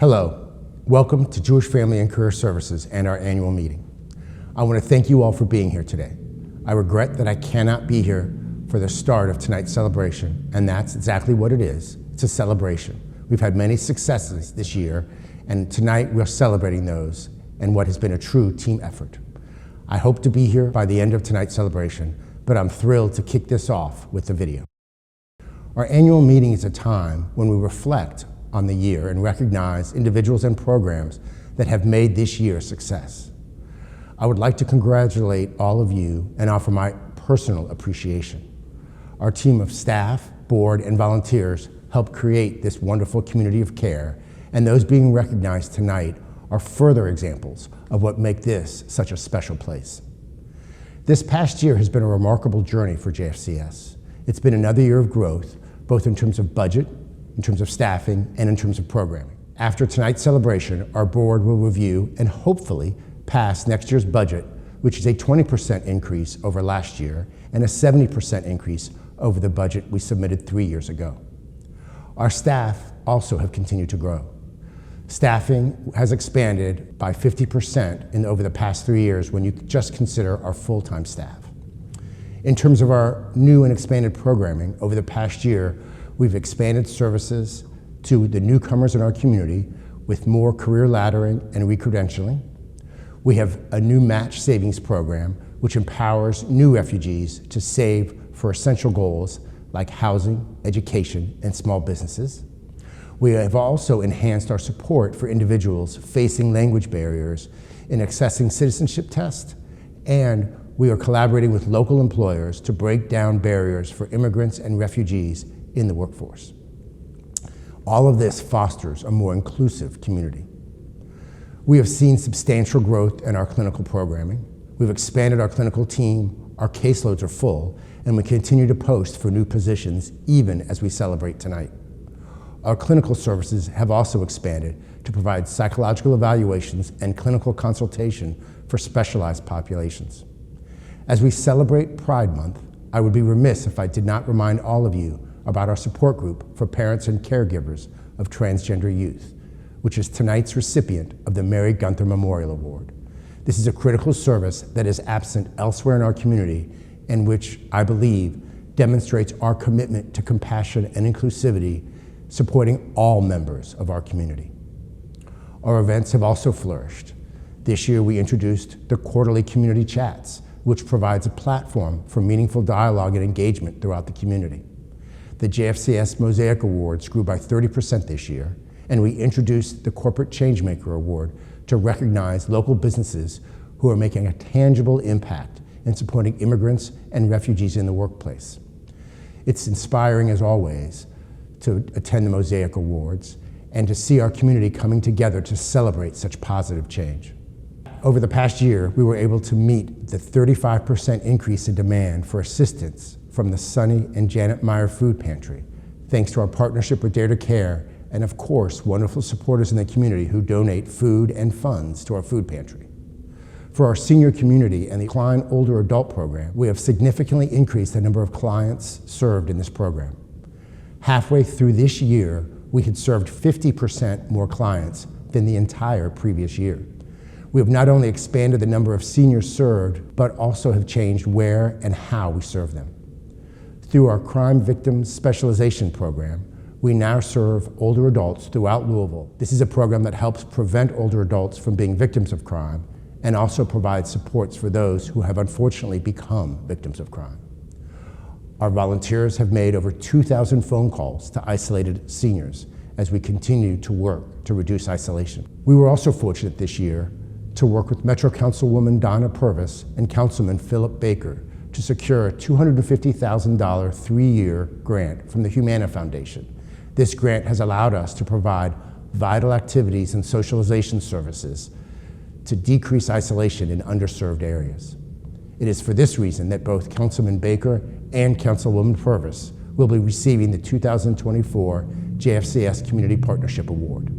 Hello, welcome to Jewish Family and Career Services and our annual meeting. I want to thank you all for being here today. I regret that I cannot be here for the start of tonight's celebration, and that's exactly what it is. It's a celebration. We've had many successes this year, and tonight we're celebrating those and what has been a true team effort. I hope to be here by the end of tonight's celebration, but I'm thrilled to kick this off with the video. Our annual meeting is a time when we reflect on the year and recognize individuals and programs that have made this year a success. I would like to congratulate all of you and offer my personal appreciation. Our team of staff, board, and volunteers helped create this wonderful community of care, and those being recognized tonight are further examples of what make this such a special place. This past year has been a remarkable journey for JFCS. It's been another year of growth, both in terms of budget, in terms of staffing, and in terms of programming. After tonight's celebration, our board will review and hopefully pass next year's budget, which is a 20% increase over last year and a 70% increase over the budget we submitted 3 years ago. Our staff also have continued to grow. Staffing has expanded by 50% over the past 3 years when you just consider our full-time staff. In terms of our new and expanded programming, over the past year, we've expanded services to the newcomers in our community with more career laddering and recredentialing. We have a new match savings program which empowers new refugees to save for essential goals like housing, education, and small businesses. We have also enhanced our support for individuals facing language barriers in accessing citizenship tests, and we are collaborating with local employers to break down barriers for immigrants and refugees in the workforce. All of this fosters a more inclusive community. We have seen substantial growth in our clinical programming. We've expanded our clinical team, our caseloads are full, and we continue to post for new positions even as we celebrate tonight. Our clinical services have also expanded to provide psychological evaluations and clinical consultation for specialized populations. As we celebrate Pride Month, I would be remiss if I did not remind all of you about our support group for parents and caregivers of transgender youth, which is tonight's recipient of the Mary Gunther Memorial Award. This is a critical service that is absent elsewhere in our community and which I believe demonstrates our commitment to compassion and inclusivity, supporting all members of our community. Our events have also flourished. This year we introduced the quarterly community chats, which provides a platform for meaningful dialogue and engagement throughout the community. The JFCS Mosaic Awards grew by 30% this year, and we introduced the Corporate Changemaker Award to recognize local businesses who are making a tangible impact in supporting immigrants and refugees in the workplace. It's inspiring, as always, to attend the Mosaic Awards and to see our community coming together to celebrate such positive change. Over the past year, we were able to meet the 35% increase in demand for assistance from the Sonny and Janet Meyer Food Pantry, thanks to our partnership with Dare to Care and, of course, wonderful supporters in the community who donate food and funds to our food pantry. For our senior community and the Klein Older Adult Program, we have significantly increased the number of clients served in this program. Halfway through this year, we had served 50% more clients than the entire previous year. We have not only expanded the number of seniors served, but also have changed where and how we serve them. Through our Crime Victims Specialization Program, we now serve older adults throughout Louisville. This is a program that helps prevent older adults from being victims of crime and also provides supports for those who have unfortunately become victims of crime. Our volunteers have made over 2,000 phone calls to isolated seniors as we continue to work to reduce isolation. We were also fortunate this year to work with Metro Councilwoman Donna Purvis and Councilman Philip Baker to secure a $250,000 3-year grant from the Humana Foundation. This grant has allowed us to provide vital activities and socialization services to decrease isolation in underserved areas. It is for this reason that both Councilman Baker and Councilwoman Purvis will be receiving the 2024 JFCS Community Partnership Award.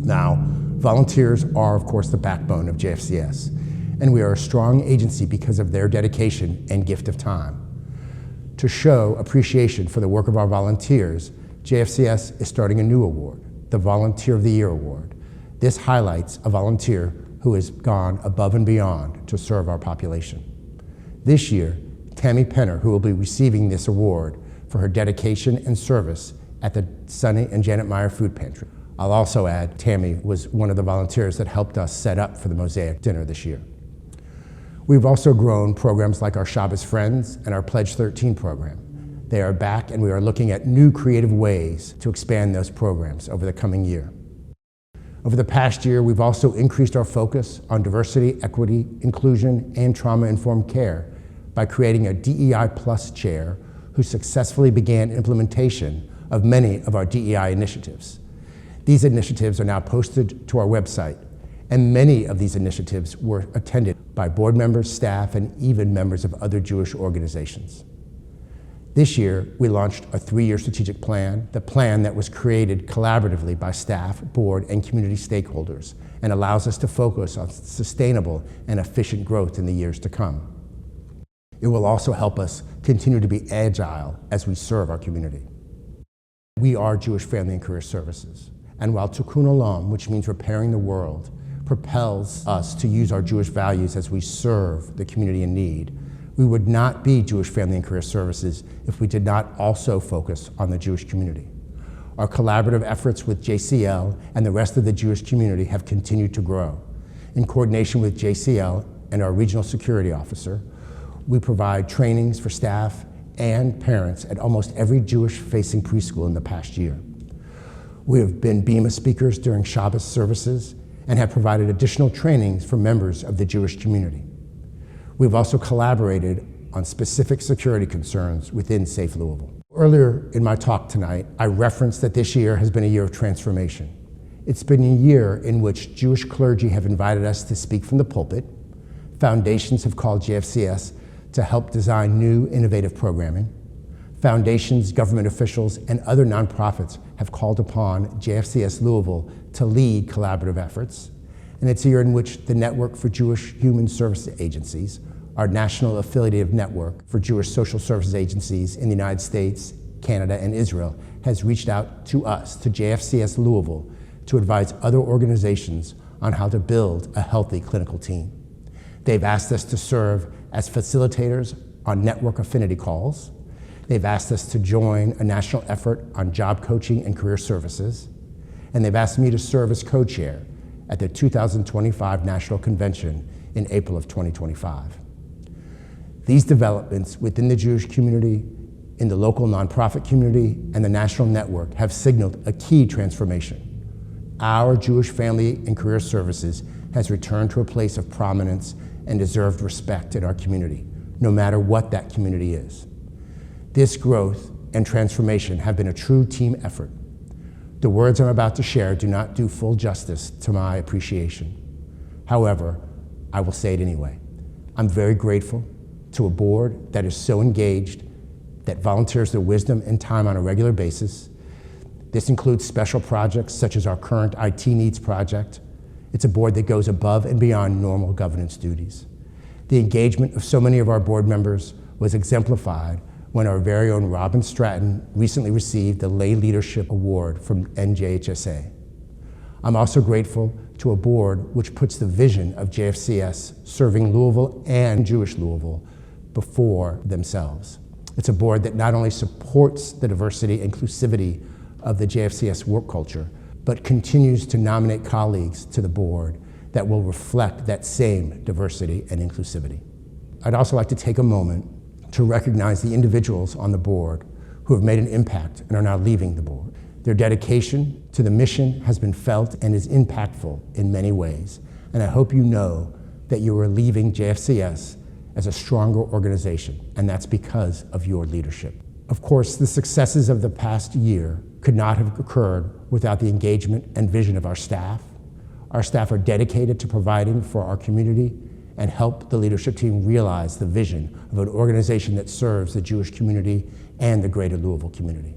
Now, volunteers are, of course, the backbone of JFCS, and we are a strong agency because of their dedication and gift of time. To show appreciation for the work of our volunteers, JFCS is starting a new award, the Volunteer of the Year Award. This highlights a volunteer who has gone above and beyond to serve our population. This year, Tammy Penner, who will be receiving this award for her dedication and service at the Sonny and Janet Meyer Food Pantry. I'll also add, Tammy was one of the volunteers that helped us set up for the Mosaic Dinner this year. We've also grown programs like our Shabbos Friends and our Pledge 13 program. They are back, and we are looking at new creative ways to expand those programs over the coming year. Over the past year, we've also increased our focus on diversity, equity, inclusion, and trauma-informed care by creating a DEI Plus chair who successfully began implementation of many of our DEI initiatives. These initiatives are now posted to our website, and many of these initiatives were attended by board members, staff, and even members of other Jewish organizations. This year, we launched a 3-year strategic plan, the plan that was created collaboratively by staff, board, and community stakeholders, and allows us to focus on sustainable and efficient growth in the years to come. It will also help us continue to be agile as we serve our community. We are Jewish Family and Career Services, and while Tikkun Olam, which means repairing the world, propels us to use our Jewish values as we serve the community in need, we would not be Jewish Family and Career Services if we did not also focus on the Jewish community. Our collaborative efforts with JCL and the rest of the Jewish community have continued to grow. In coordination with JCL and our regional security officer, we provide trainings for staff and parents at almost every Jewish-facing preschool in the past year. We have been Bima speakers during Shabbos services and have provided additional trainings for members of the Jewish community. We've also collaborated on specific security concerns within Safe Louisville. Earlier in my talk tonight, I referenced that this year has been a year of transformation. It's been a year in which Jewish clergy have invited us to speak from the pulpit, foundations have called JFCS to help design new innovative programming, foundations, government officials, and other nonprofits have called upon JFCS Louisville to lead collaborative efforts, and it's a year in which the Network for Jewish Human Services Agencies, our national affiliative network for Jewish social services agencies in the United States, Canada, and Israel, has reached out to us, to JFCS Louisville, to advise other organizations on how to build a healthy clinical team. They've asked us to serve as facilitators on network affinity calls. They've asked us to join a national effort on job coaching and career services. And they've asked me to serve as co-chair at the 2025 National Convention in April of 2025. These developments within the Jewish community, in the local nonprofit community, and the national network have signaled a key transformation. Our Jewish Family and Career Services has returned to a place of prominence and deserved respect in our community, no matter what that community is. This growth and transformation have been a true team effort. The words I'm about to share do not do full justice to my appreciation. However, I will say it anyway. I'm very grateful to a board that is so engaged, that volunteers their wisdom and time on a regular basis. This includes special projects such as our current IT needs project. It's a board that goes above and beyond normal governance duties. The engagement of so many of our board members was exemplified when our very own Robin Stratton recently received the Lay Leadership Award from NJHSA. I'm also grateful to a board which puts the vision of JFCS serving Louisville and Jewish Louisville before themselves. It's a board that not only supports the diversity and inclusivity of the JFCS work culture, but continues to nominate colleagues to the board that will reflect that same diversity and inclusivity. I'd also like to take a moment to recognize the individuals on the board who have made an impact and are now leaving the board. Their dedication to the mission has been felt and is impactful in many ways, and I hope you know that you are leaving JFCS as a stronger organization, and that's because of your leadership. Of course, the successes of the past year could not have occurred without the engagement and vision of our staff. Our staff are dedicated to providing for our community and help the leadership team realize the vision of an organization that serves the Jewish community and the greater Louisville community.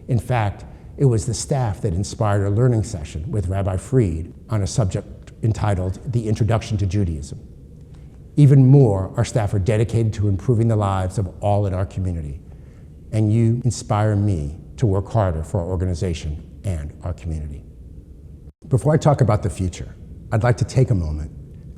In fact, it was the staff that inspired a learning session with Rabbi Fried on a subject entitled The Introduction to Judaism. Even more, our staff are dedicated to improving the lives of all in our community, and you inspire me to work harder for our organization and our community. Before I talk about the future, I'd like to take a moment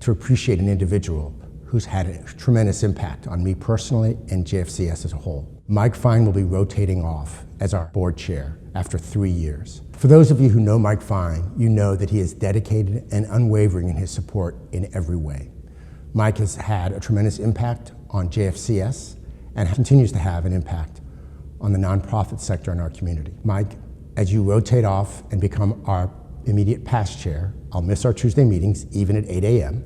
to appreciate an individual who's had a tremendous impact on me personally and JFCS as a whole. Mike Fine will be rotating off as our board chair after 3 years. For those of you who know Mike Fine, you know that he is dedicated and unwavering in his support in every way. Mike has had a tremendous impact on JFCS and continues to have an impact on the nonprofit sector in our community. Mike, as you rotate off and become our immediate past chair, I'll miss our Tuesday meetings, even at 8 a.m.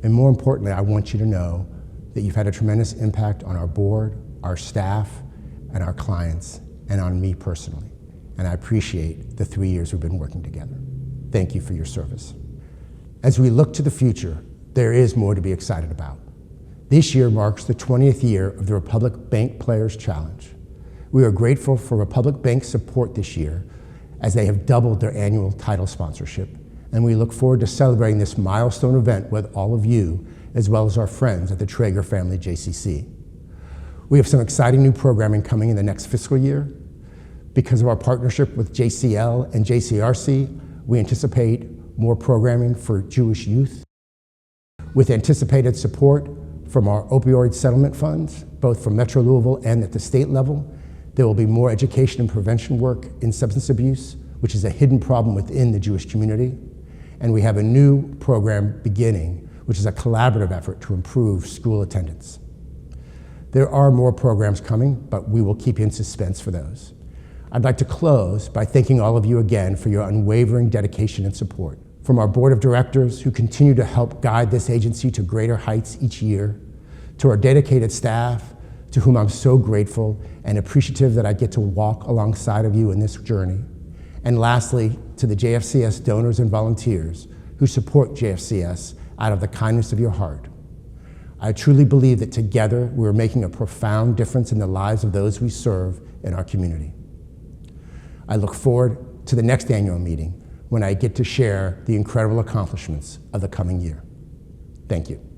And more importantly, I want you to know that you've had a tremendous impact on our board, our staff, and our clients, and on me personally. And I appreciate the 3 years we've been working together. Thank you for your service. As we look to the future, there is more to be excited about. This year marks the 20th year of the Republic Bank Players Challenge. We are grateful for Republic Bank's support this year, as they have doubled their annual title sponsorship, and we look forward to celebrating this milestone event with all of you, as well as our friends at the Traeger Family JCC. We have some exciting new programming coming in the next fiscal year. Because of our partnership with JCL and JCRC, we anticipate more programming for Jewish youth. With anticipated support from our opioid settlement funds, both from Metro Louisville and at the state level, there will be more education and prevention work in substance abuse, which is a hidden problem within the Jewish community. And we have a new program beginning, which is a collaborative effort to improve school attendance. There are more programs coming, but we will keep you in suspense for those. I'd like to close by thanking all of you again for your unwavering dedication and support. From our board of directors who continue to help guide this agency to greater heights each year, to our dedicated staff, to whom I'm so grateful and appreciative that I get to walk alongside of you in this journey. And lastly, to the JFCS donors and volunteers who support JFCS out of the kindness of your heart. I truly believe that together we're making a profound difference in the lives of those we serve in our community. I look forward to the next annual meeting when I get to share the incredible accomplishments of the coming year. Thank you.